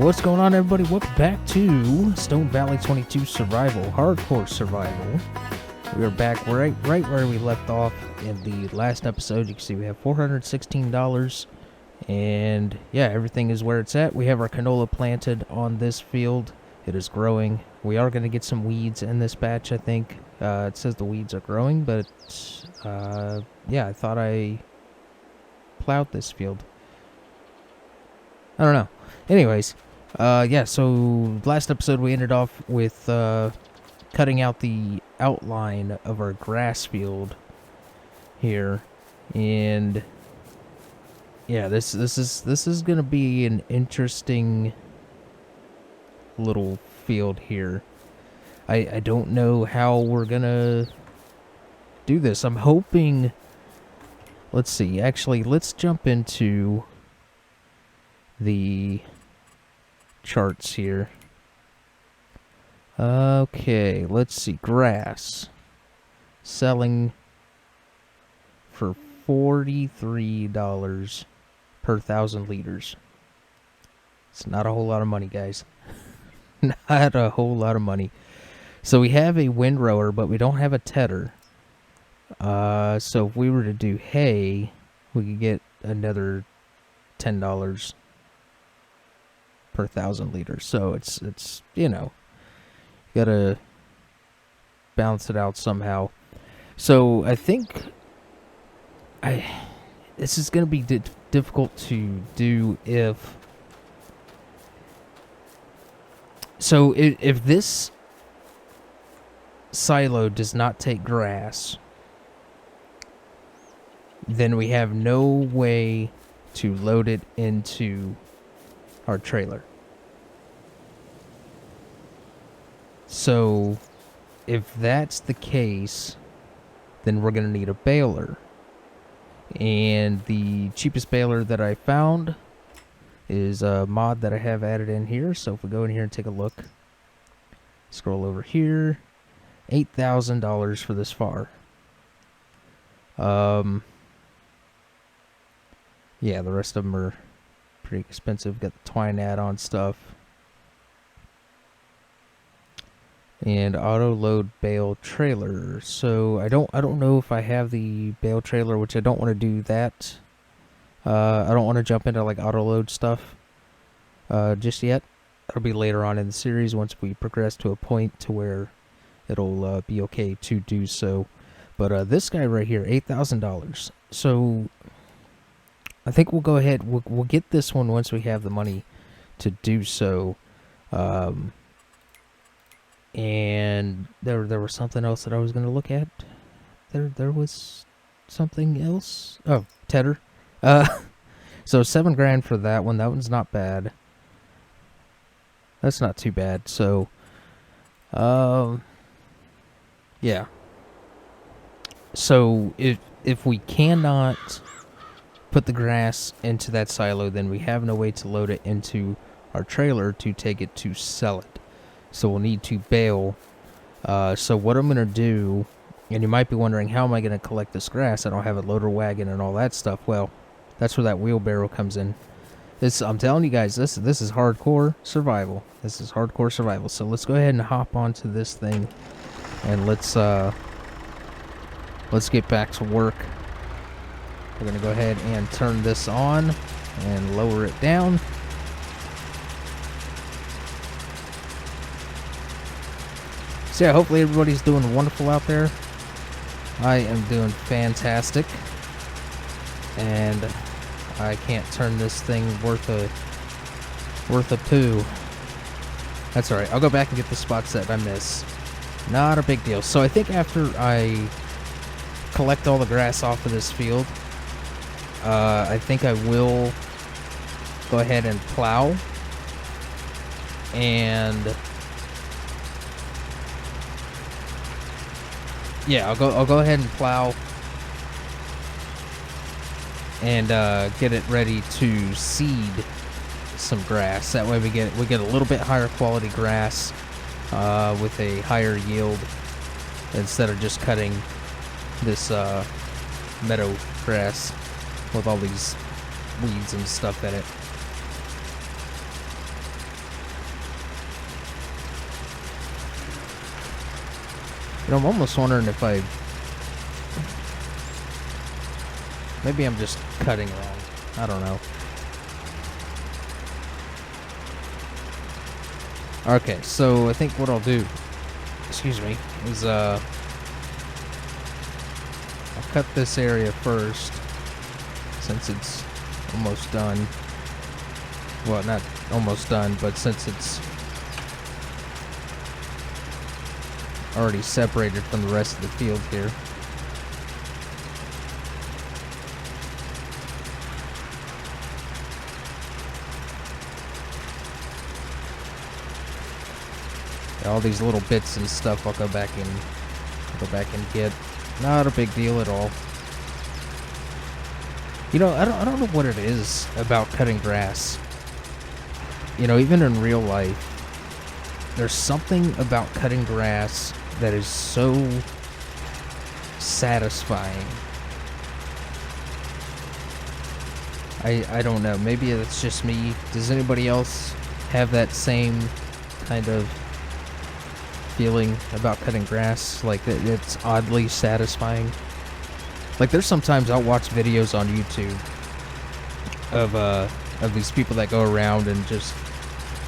what's going on, everybody? Welcome back to Stone Valley 22 Survival, Hardcore Survival. We are back right where we left off in the last episode. You can see we have $416, and yeah, everything is where it's at. We have our canola planted on this field. It is growing. We are going to get some weeds in this batch, I think. It says the weeds are growing, but yeah, I thought I plowed this field. I don't know. Anyways, yeah, so last episode we ended off with cutting out the outline of our grass field here, and yeah, this is gonna be an interesting little field here. I don't know how we're gonna do this. I'm hoping. Let's see. Actually, let's jump into the charts here. Okay, let's see. Grass selling for $43 per 1,000 liters. It's not a whole lot of money, guys. Not a whole lot of money. So we have a windrower, but we don't have a tedder. So if we were to do hay, we could get another $10 per 1,000 liters. So it's you know, you gotta balance it out somehow. So I think this is gonna be difficult to do if this silo does not take grass, then we have no way to load it into our trailer. So if that's the case, then we're going to need a baler. And the cheapest baler that I found is a mod that I have added in here. So if we go in here and take a look, scroll over here, $8,000 for this far. Yeah, the rest of them are pretty expensive. Got the twine add-on stuff. And auto load bale trailer. So I don't know if I have the bale trailer, which I don't want to do that. I don't want to jump into like auto load stuff just yet. That'll be later on in the series once we progress to a point to where it'll be okay to do so. But this guy right here, $8,000. So I think we'll go ahead. We'll get this one once we have the money to do so. And there was something else that I was going to look at. There was something else. Oh, tedder. So $7 grand for that one. That one's not bad. That's not too bad. So, yeah. So if we cannot put the grass into that silo, then we have no way to load it into our trailer to take it to sell it. So we'll need to bale. So what I'm going to do, and you might be wondering, how am I going to collect this grass? I don't have a loader wagon and all that stuff. Well, that's where that wheelbarrow comes in. I'm telling you guys, this is hardcore survival. This is hardcore survival. So let's go ahead and hop onto this thing, and let's get back to work. We're going to go ahead and turn this on and lower it down. So yeah, hopefully everybody's doing wonderful out there. I am doing fantastic. And I can't turn this thing worth a poo. That's alright. I'll go back and get the spots that I miss. Not a big deal. So I think after I collect all the grass off of this field, I think I will go ahead and plow. And yeah, I'll go ahead and plow and get it ready to seed some grass. That way we get a little bit higher quality grass with a higher yield instead of just cutting this meadow grass with all these weeds and stuff in it. You know, I'm almost wondering if maybe I'm just cutting wrong. I don't know. Okay, so I think what I'll do, excuse me, is I'll cut this area first, since it's almost done. Well, not almost done, but since it's already separated from the rest of the field here. All these little bits and stuff I'll go back and get. Not a big deal at all. You know, I don't know what it is about cutting grass. You know, even in real life, there's something about cutting grass that is so satisfying. I don't know. Maybe it's just me. Does anybody else have that same kind of feeling about cutting grass? Like, it's oddly satisfying. Like, there's sometimes I'll watch videos on YouTube of these people that go around and just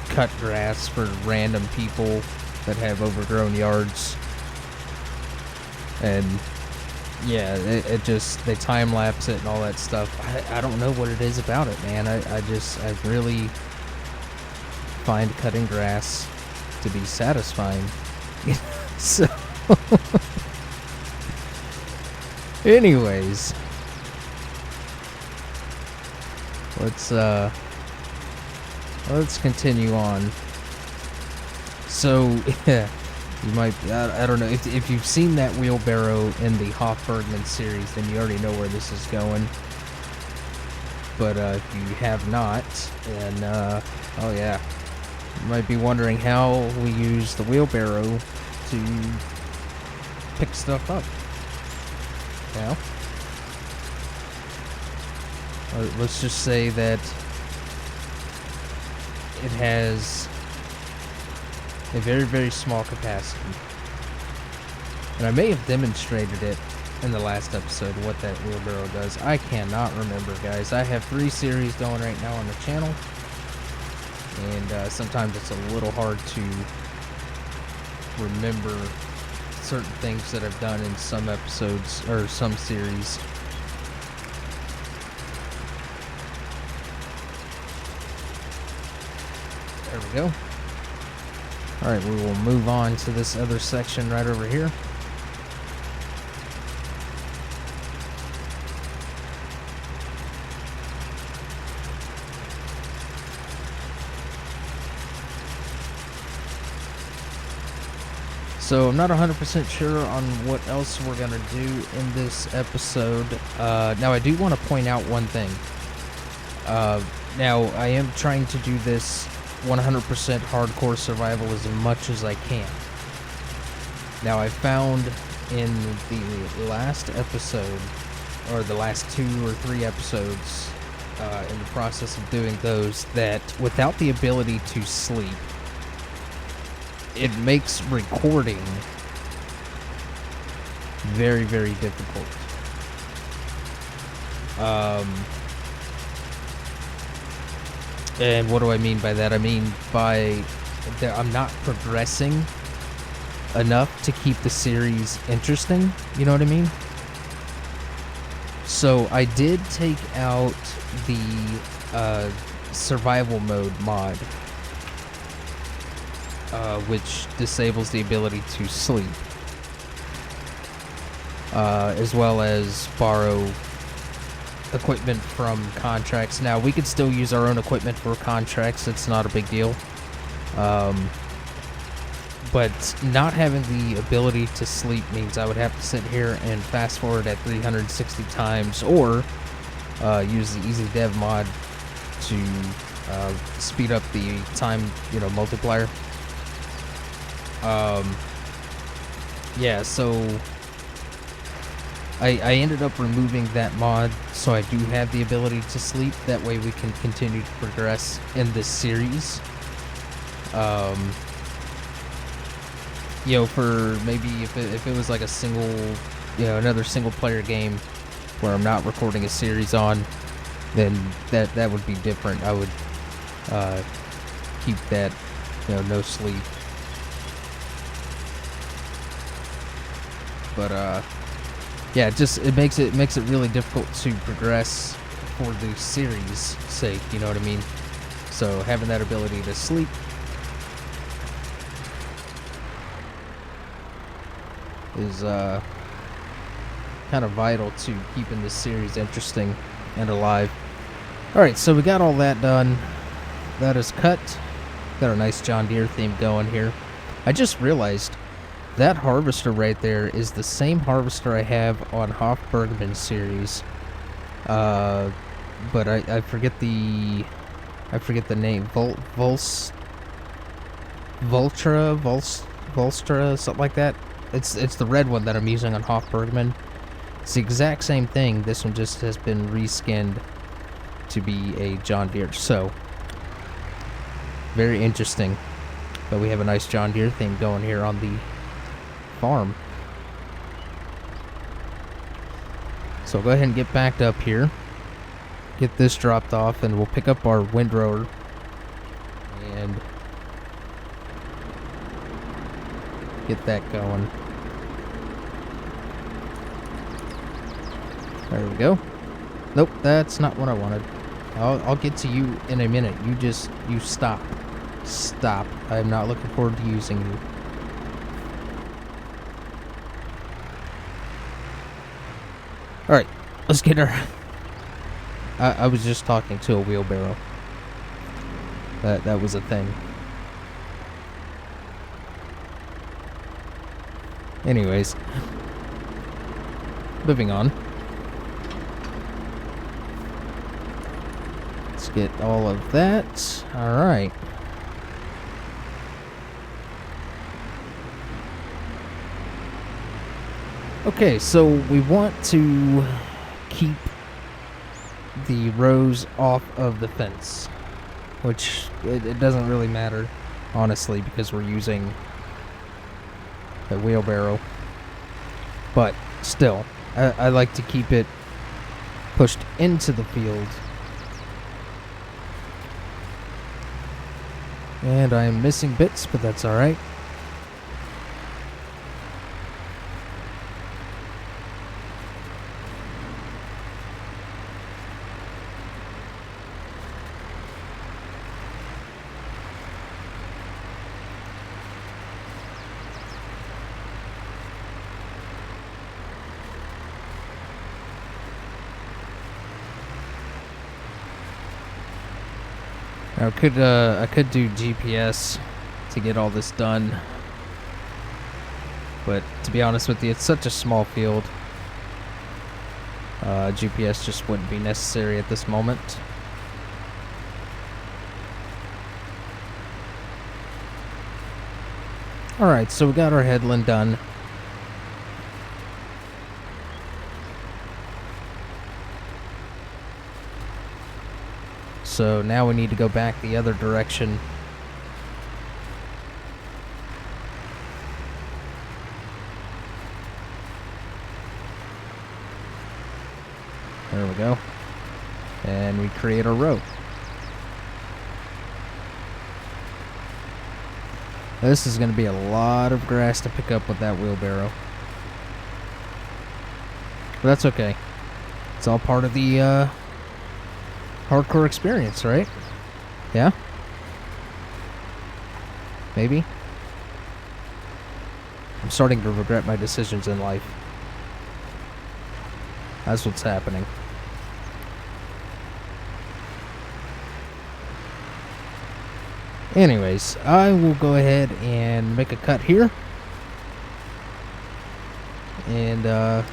cut grass for random people that have overgrown yards. And yeah, it just, they time lapse it and all that stuff. I don't know what it is about it, man. I really find cutting grass to be satisfying. So anyways, let's continue on. So yeah, you might, I don't know if you've seen that wheelbarrow in the Hoffbergman series, then you already know where this is going. But if you have not, then oh yeah, you might be wondering how we use the wheelbarrow to pick stuff up. Now, let's just say that it has a very, very small capacity. And I may have demonstrated it in the last episode, what that wheelbarrow does. I cannot remember, guys. I have 3 series going right now on the channel. And sometimes it's a little hard to remember certain things that I've done in some episodes or some series. There we go. Alright, we will move on to this other section right over here. So I'm not 100% sure on what else we're going to do in this episode. Now I do want to point out one thing. Now I am trying to do this 100% hardcore survival as much as I can. Now I found in the last episode, or the last 2 or 3 episodes, in the process of doing those, that without the ability to sleep, it makes recording very, very difficult. And what do I mean by that? I mean by that I'm not progressing enough to keep the series interesting. You know what I mean? So I did take out the survival mode mod, which disables the ability to sleep, as well as borrow equipment from contracts. Now, we could still use our own equipment for contracts. It's not a big deal. But not having the ability to sleep means I would have to sit here and fast forward at 360 times, or use the Easy Dev mod to speed up the time, multiplier. Yeah, so I ended up removing that mod, so I do have the ability to sleep. That way we can continue to progress in this series. you know, for maybe if it was like a single, you know, another single player game where I'm not recording a series on, then that would be different. I would keep that, you know, no sleep. But yeah, it makes it really difficult to progress for the series' sake. You know what I mean? So having that ability to sleep is kind of vital to keeping this series interesting and alive. Alright, so we got all that done. That is cut. Got a nice John Deere theme going here. I just realized that harvester right there is the same harvester I have on Hoff-Bergman's series. But I forget the name. Volstra, something like that. It's the red one that I'm using on Hoff-Bergman. It's the exact same thing. This one just has been reskinned to be a John Deere. So, very interesting. But we have a nice John Deere thing going here on the farm. So I'll go ahead and get backed up here. Get this dropped off, and we'll pick up our windrower. And get that going. There we go. Nope, that's not what I wanted. I'll get to you in a minute. You stop. Stop. I'm not looking forward to using you. Alright, let's get her. I was just talking to a wheelbarrow. That was a thing. Anyways. Moving on. Let's get all of that. Alright. Okay, so we want to keep the rows off of the fence, which it doesn't really matter, honestly, because we're using a wheelbarrow. But still, I like to keep it pushed into the field. And I am missing bits, but that's alright. I could do GPS to get all this done, but to be honest with you, it's such a small field. GPS just wouldn't be necessary at this moment. Alright, so we got our headland done. So now we need to go back the other direction. There we go. And we create a row. This is going to be a lot of grass to pick up with that wheelbarrow. But that's okay. It's all part of the hardcore experience, right? Yeah? Maybe? I'm starting to regret my decisions in life. That's what's happening. Anyways, I will go ahead and make a cut here. And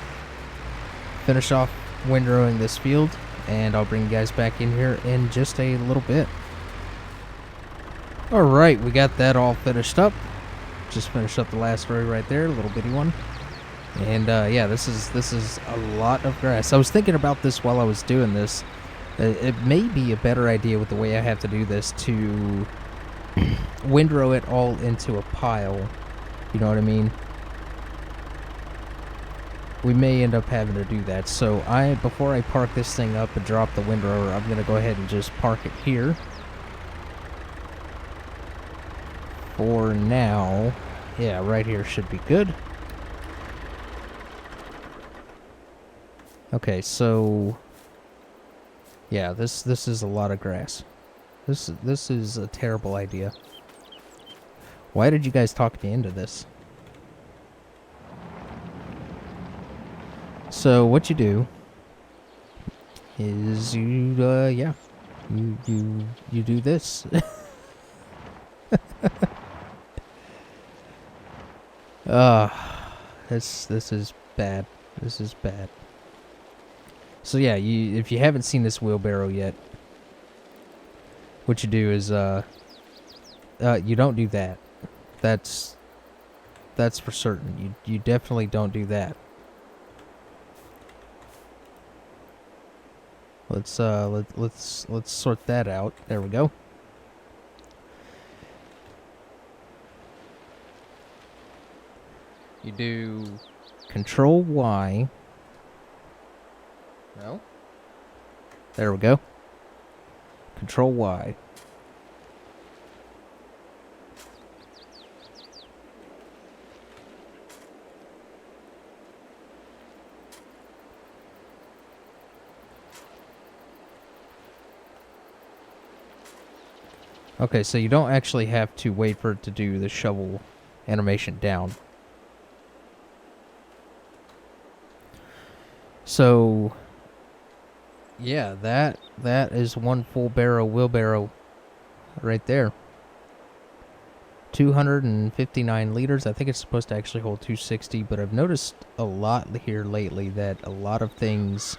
finish off windrowing this field. And I'll bring you guys back in here in just a little bit. Alright, we got that all finished up. Just finished up the last row right there, a little bitty one. And yeah, this is a lot of grass. I was thinking about this while I was doing this. It may be a better idea with the way I have to do this to windrow it all into a pile You know what I mean? We may end up having to do that. So before I park this thing up and drop the windrower, I'm going to go ahead and just park it here. For now. Yeah, right here should be good. Okay, so yeah, this is a lot of grass. This is a terrible idea. Why did you guys talk me into this? So what you do is you do this. This is bad. This is bad. So yeah, if you haven't seen this wheelbarrow yet, what you do is you don't do that. That's for certain. You definitely don't do that. Let's sort that out. There we go. You do Control Y. No. There we go. Control Y. Okay, so you don't actually have to wait for it to do the shovel animation down. So, yeah, that is one full barrel wheelbarrow right there. 259 liters. I think it's supposed to actually hold 260, but I've noticed a lot here lately that a lot of things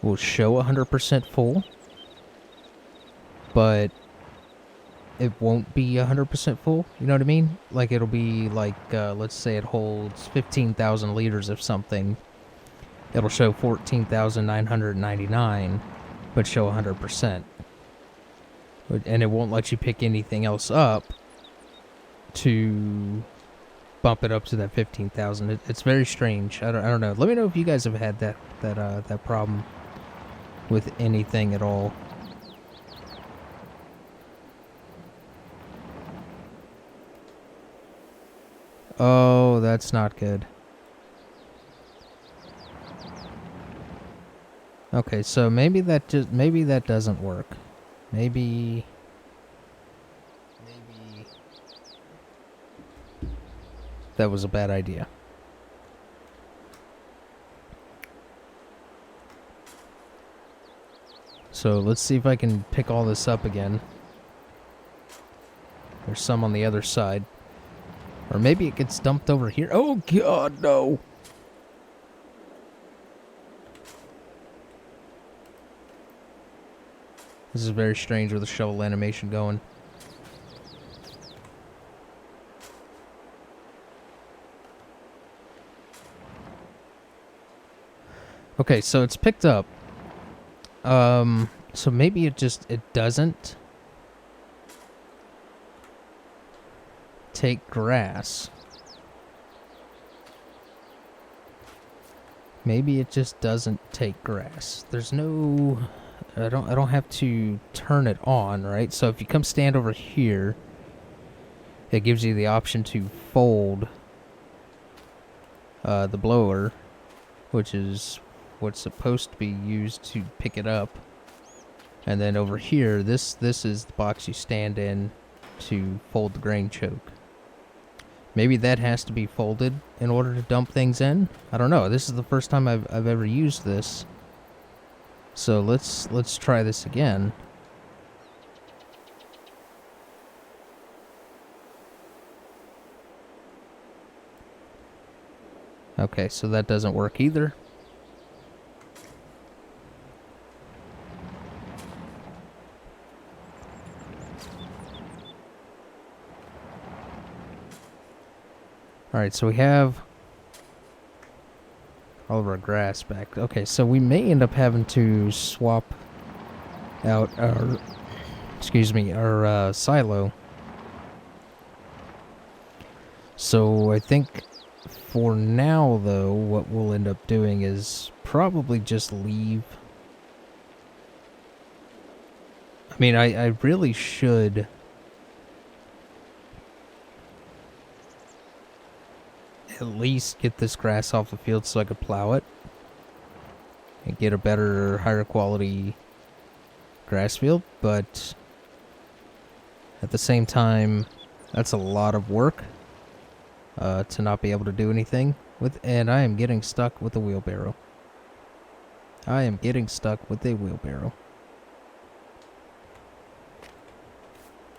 will show 100% full, but it won't be 100% full. You know what I mean? Like, it'll be like, let's say it holds 15,000 liters of something. It'll show 14,999, but show 100%. And it won't let you pick anything else up to bump it up to that 15,000. It's very strange. I don't know. Let me know if you guys have had that problem with anything at all. Oh, that's not good. Okay, so maybe that doesn't work. Maybe that was a bad idea. So let's see if I can pick all this up again. There's some on the other side. Or maybe it gets dumped over here. Oh god, no! This is very strange with the shovel animation going. Okay, so it's picked up. So maybe it doesn't take grass. Maybe it just doesn't take grass. There's no... I don't have to turn it on, right? So if you come stand over here, it gives you the option to fold the blower, which is what's supposed to be used to pick it up. And then over here, this is the box you stand in to fold the grain choke. Maybe that has to be folded in order to dump things in. I don't know. This is the first time I've ever used this. So let's try this again. Okay, so that doesn't work either. Alright, so we have all of our grass back. Okay, so we may end up having to swap out our, our silo. So I think for now, though, what we'll end up doing is probably just leave. I mean, I really should at least get this grass off the field so I could plow it and get a better, higher quality grass field, but at the same time, that's a lot of work to not be able to do anything with, and I am getting stuck with the wheelbarrow. I am getting stuck with a wheelbarrow.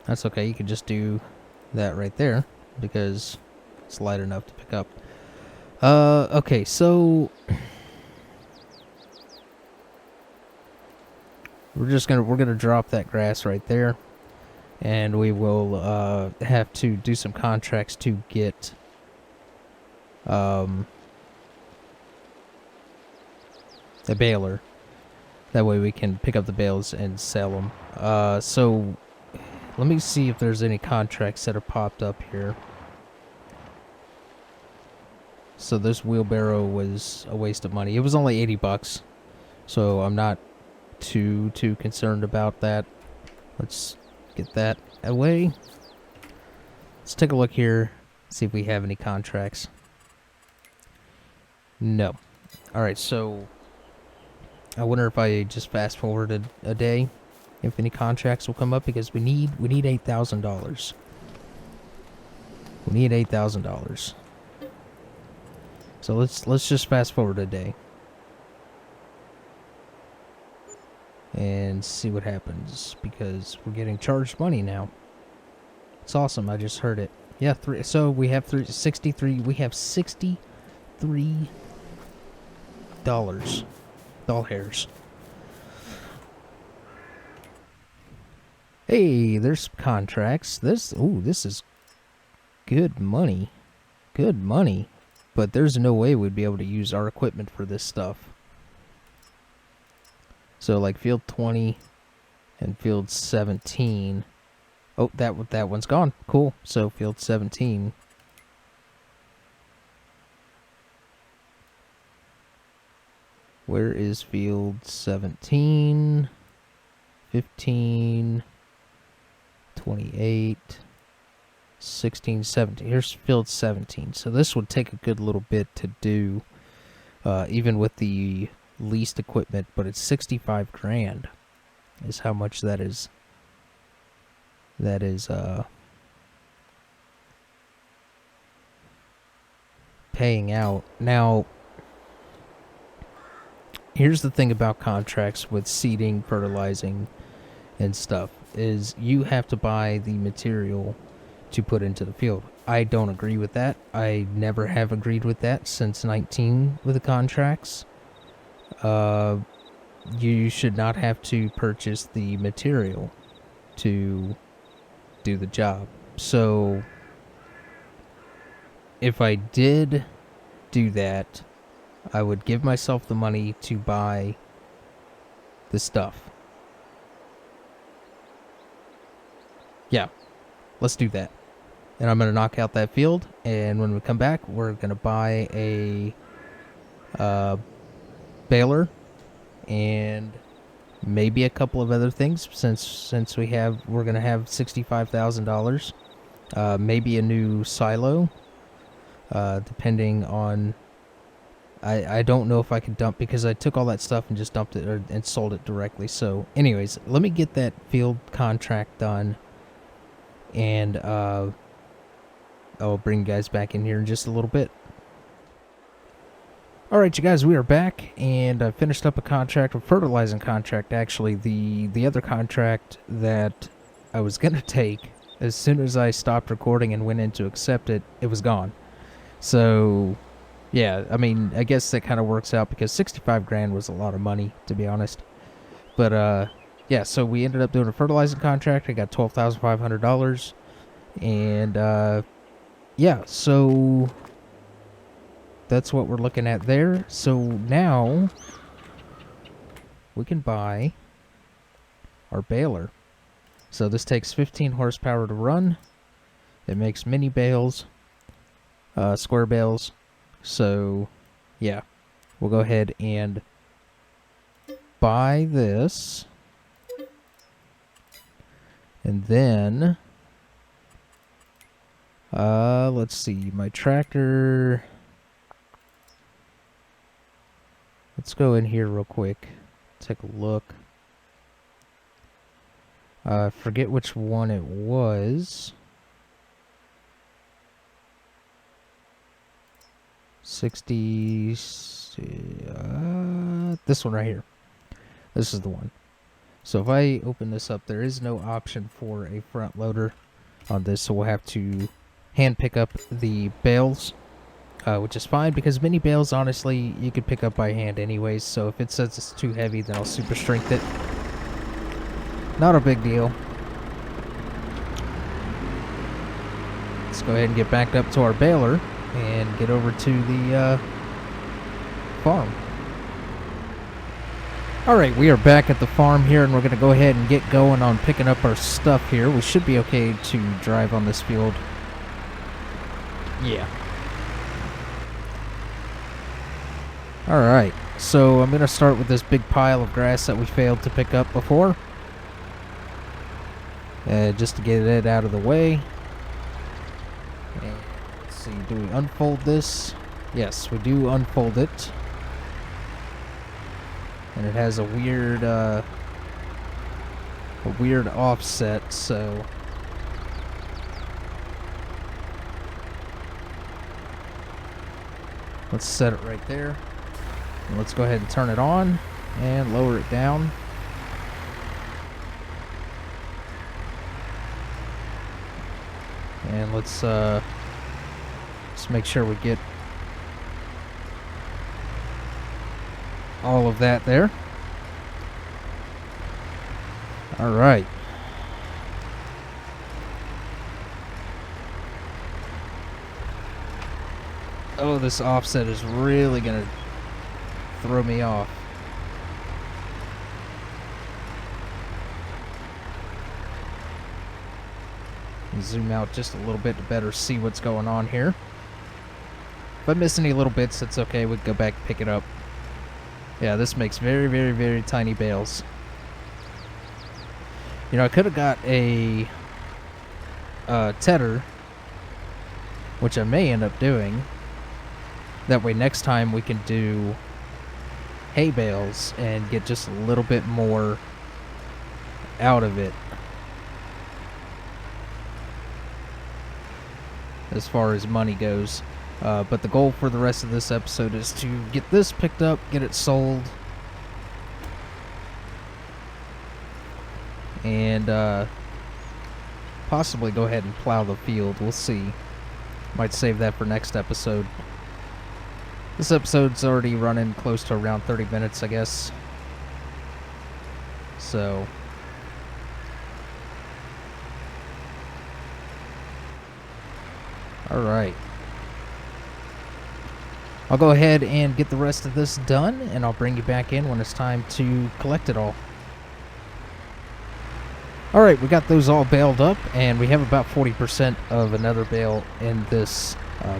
That's okay, you can just do that right there because it's light enough to pick up. Okay, so we're gonna drop that grass right there, and we will have to do some contracts to get a baler. That way we can pick up the bales and sell them. So let me see if there's any contracts that have popped up here. So this wheelbarrow was a waste of money. It was only 80 bucks. So I'm not too concerned about that. Let's get that away. Let's take a look here, see if we have any contracts. No. Alright, so I wonder if I just fast forwarded a day, if any contracts will come up, because we need $8,000. We need $8,000. So let's just fast forward a day and see what happens, because we're getting charged money now. It's awesome. I just heard it. Yeah, so we have 63. We have $63 doll hairs. Hey, there's contracts. This is good money. Good money. But there's no way we'd be able to use our equipment for this stuff. So like field 20 and field 17. Oh, that one's gone. Cool. So field 17. Where is field 17? 15, 28, 16, 17. Here's field 17. So this would take a good little bit to do, even with the leased equipment, but it's 65 grand is how much that is. That is paying out. Now, here's the thing about contracts with seeding, fertilizing, and stuff, is you have to buy the material to put into the field. I don't agree with that. I never have agreed with that since 19 with the contracts. You should not have to purchase the material to do the job. So if I did do that, I would give myself the money to buy the stuff. Yeah, let's do that. And I'm going to knock out that field, and when we come back, we're going to buy a baler and maybe a couple of other things, since we're going to have $65,000. Maybe a new silo, depending on... I don't know if I can dump, because I took all that stuff and just dumped it and sold it directly. So anyways, let me get that field contract done, and I'll bring you guys back in here in just a little bit. Alright, you guys, we are back, and I finished up a contract, a fertilizing contract, actually. The other contract that I was going to take, as soon as I stopped recording and went in to accept it, it was gone. So, yeah, I mean, I guess that kind of works out, because 65 grand was a lot of money, to be honest. But, yeah, so we ended up doing a fertilizing contract. I got $12,500, and, yeah, so that's what we're looking at there. So now we can buy our baler. So this takes 15 horsepower to run. It makes mini bales. square bales. So, yeah, we'll go ahead and buy this. And then, let's see, my tractor. Let's go in here real quick, take a look. Forget which one it was. 60, this one right here. This is the one. So if I open this up, there is no option for a front loader on this, so we'll have to hand pick up the bales, which is fine because mini bales, honestly, you could pick up by hand anyways. So if it says it's too heavy, then I'll super strength it. Not a big deal. Let's go ahead and get backed up to our baler and get over to the farm. Alright, we are back at the farm here, and we're going to go ahead and get going on picking up our stuff here. We should be okay to drive on this field. Yeah. Alright, so I'm going to start with this big pile of grass that we failed to pick up before. Just to get it out of the way. And let's see, do we unfold this? Yes, we do unfold it. And it has a weird offset, so let's set it right there. And let's go ahead and turn it on and lower it down. And let's just make sure we get all of that there. All right. Oh, this offset is really gonna throw me off. Zoom out just a little bit to better see what's going on here. If I miss any little bits, that's okay. We can go back and pick it up. Yeah, this makes very, very, very tiny bales. You know, I could have got a tedder, which I may end up doing. That way next time we can do hay bales and get just a little bit more out of it. As far as money goes. But the goal for the rest of this episode is to get this picked up, get it sold, and possibly go ahead and plow the field. We'll see. Might save that for next episode. This episode's already running close to around 30 minutes, I guess. So alright. I'll go ahead and get the rest of this done, and I'll bring you back in when it's time to collect it all. Alright, we got those all baled up, and we have about 40% of another bale in this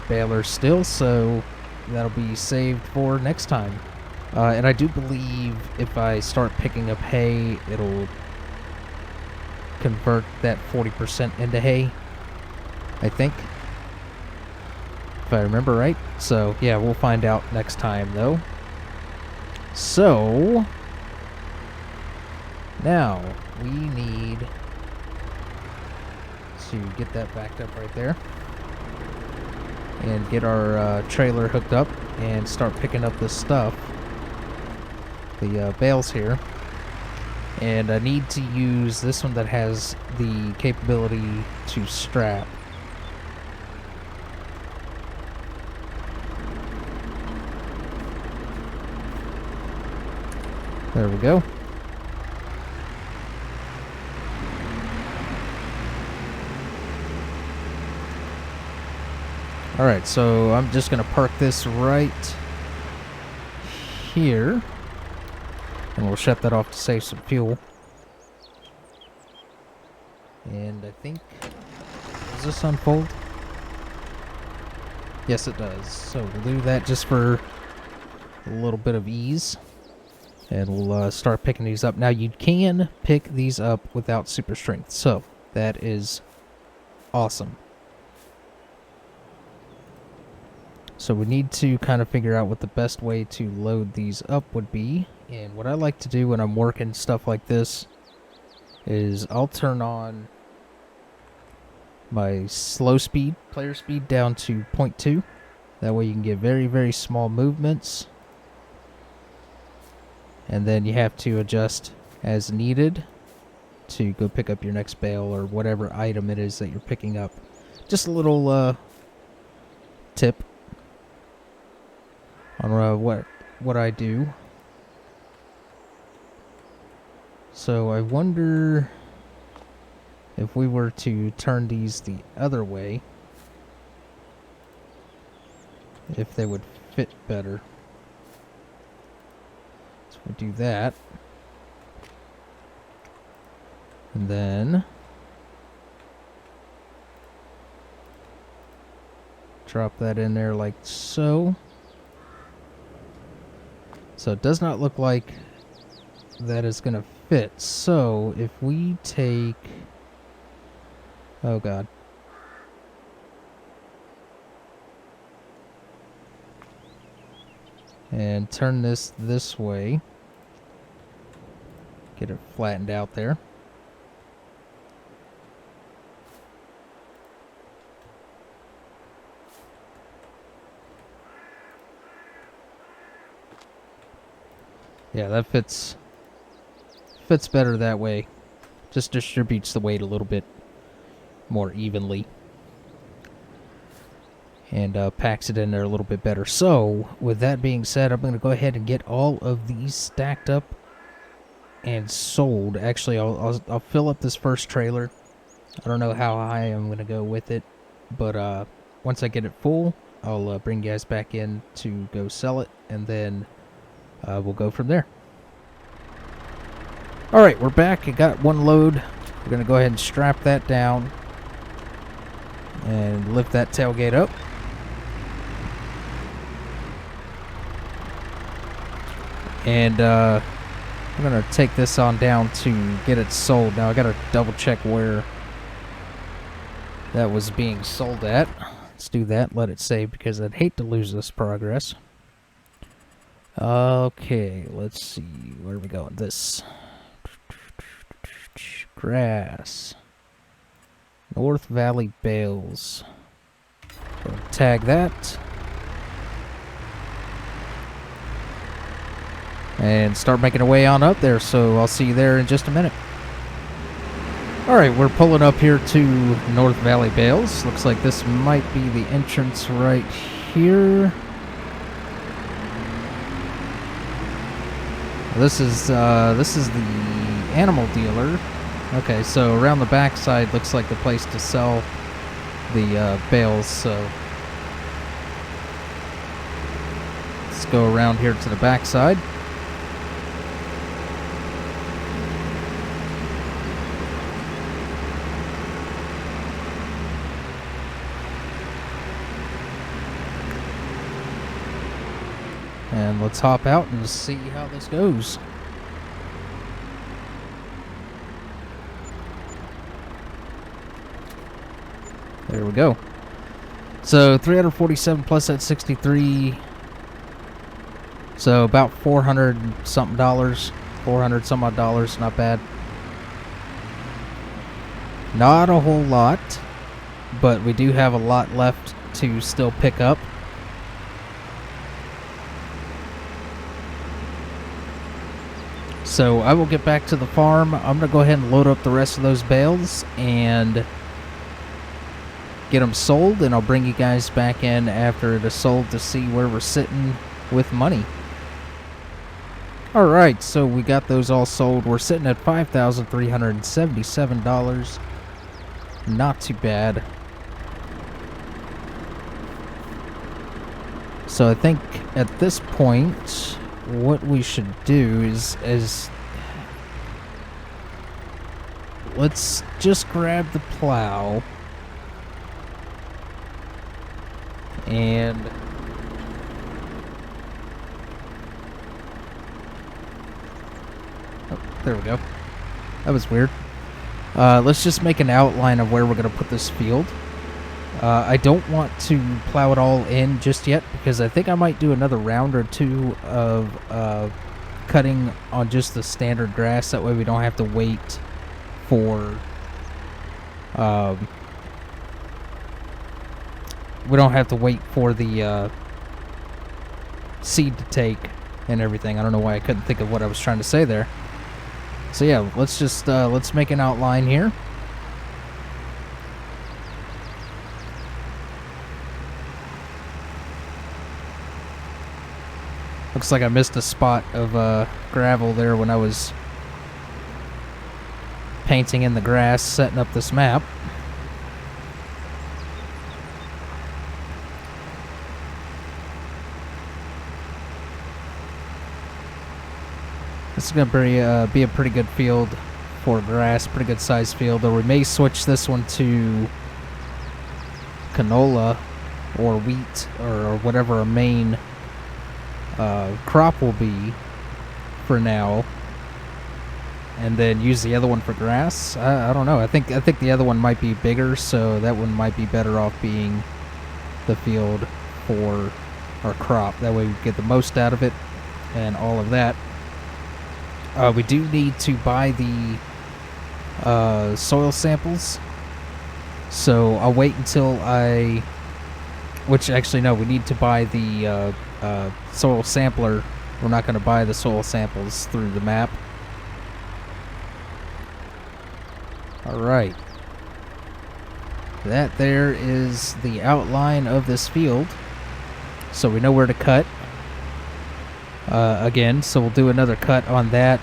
baler still, so that'll be saved for next time. And I do believe if I start picking up hay, it'll convert that 40% into hay, I think. If I remember right. So, yeah, we'll find out next time, though. So, now, we need to get that backed up right there. And get our trailer hooked up and start picking up this stuff. The bales here. And I need to use this one that has the capability to strap. There we go. Alright, so I'm just going to park this right here. And we'll shut that off to save some fuel. And I think... Does this unfold? Yes, it does. So we'll do that just for a little bit of ease. And we'll start picking these up. Now, you can pick these up without super strength. So that is awesome. So we need to kind of figure out what the best way to load these up would be. And what I like to do when I'm working stuff like this is I'll turn on my slow speed, player speed, down to 0.2. That way you can get very, very small movements. And then you have to adjust as needed to go pick up your next bale or whatever item it is that you're picking up. Just a little tip on what I do. So I wonder if we were to turn these the other way, if they would fit better. So we do that. And then drop that in there like so. So it does not look like that is going to fit. So if we take... Oh god. And turn this way. Get it flattened out there. Yeah, that fits better that way. Just distributes the weight a little bit more evenly. And packs it in there a little bit better. So, with that being said, I'm going to go ahead and get all of these stacked up and sold. Actually, I'll fill up this first trailer. I don't know how high I'm going to go with it, but once I get it full, I'll bring you guys back in to go sell it, and then we'll go from there. Alright, we're back. I got one load. We're going to go ahead and strap that down and lift that tailgate up. And I'm going to take this on down to get it sold. Now I got to double check where that was being sold at. Let's do that. Let it save because I'd hate to lose this progress. Okay, let's see. Where are we going? This. Grass. North Valley Bales. So tag that. And start making our way on up there, so I'll see you there in just a minute. Alright, we're pulling up here to North Valley Bales. Looks like this might be the entrance right here. This is the animal dealer. Okay, so around the back side looks like the place to sell the bales, so let's go around here to the back side. And let's hop out and see how this goes. There we go. So 347 plus that 63. So about 400 something dollars. 400 some odd dollars, not bad. Not a whole lot, but we do have a lot left to still pick up. So I will get back to the farm. I'm going to go ahead and load up the rest of those bales and get them sold, and I'll bring you guys back in after it is sold to see where we're sitting with money. Alright, so we got those all sold. We're sitting at $5,377. Not too bad. So I think at this point, what we should do is let's just grab the plow And oh, there we go. That was weird. Let's just make an outline of where we're going to put this field. I don't want to plow it all in just yet because I think I might do another round or two of cutting on just the standard grass. That way we don't have to wait for the seed to take and everything. I don't know why I couldn't think of what I was trying to say there. So yeah, let's just let's make an outline here. Looks like I missed a spot of gravel there when I was painting in the grass, setting up this map. This is going to be a pretty good field for grass, pretty good sized field, though we may switch this one to canola or wheat or whatever our main crop will be for now, and then use the other one for grass. I don't know. I think the other one might be bigger, so that one might be better off being the field for our crop. That way we get the most out of it and all of that. We do need to buy the soil samples, so I'll wait until which actually no, we need to buy the soil sampler. We're not going to buy the soil samples through the map. Alright. That there is the outline of this field. So we know where to cut. Again, so we'll do another cut on that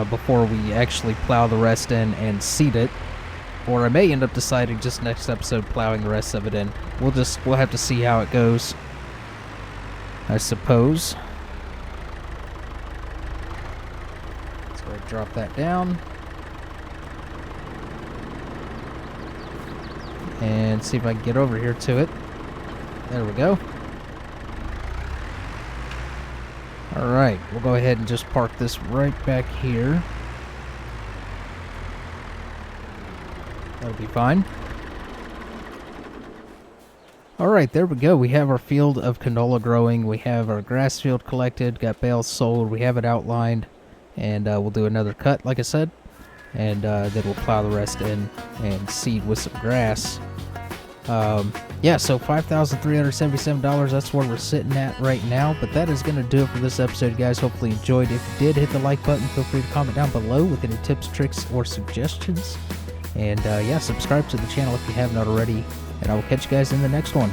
before we actually plow the rest in and seed it. Or I may end up deciding just next episode plowing the rest of it in. We'll have to see how it goes, I suppose. So I drop that down. And see if I can get over here to it. There we go. Alright, we'll go ahead and just park this right back here. That'll be fine. Alright, there we go. We have our field of canola growing. We have our grass field collected, got bales sold, we have it outlined, and we'll do another cut, like I said, and then we'll plow the rest in and seed with some grass. Yeah, so $5,377, that's where we're sitting at right now, but that is going to do it for this episode, guys. Hopefully you enjoyed. If you did, hit the like button. Feel free to comment down below with any tips, tricks, or suggestions. And yeah, subscribe to the channel if you haven't already, and I will catch you guys in the next one.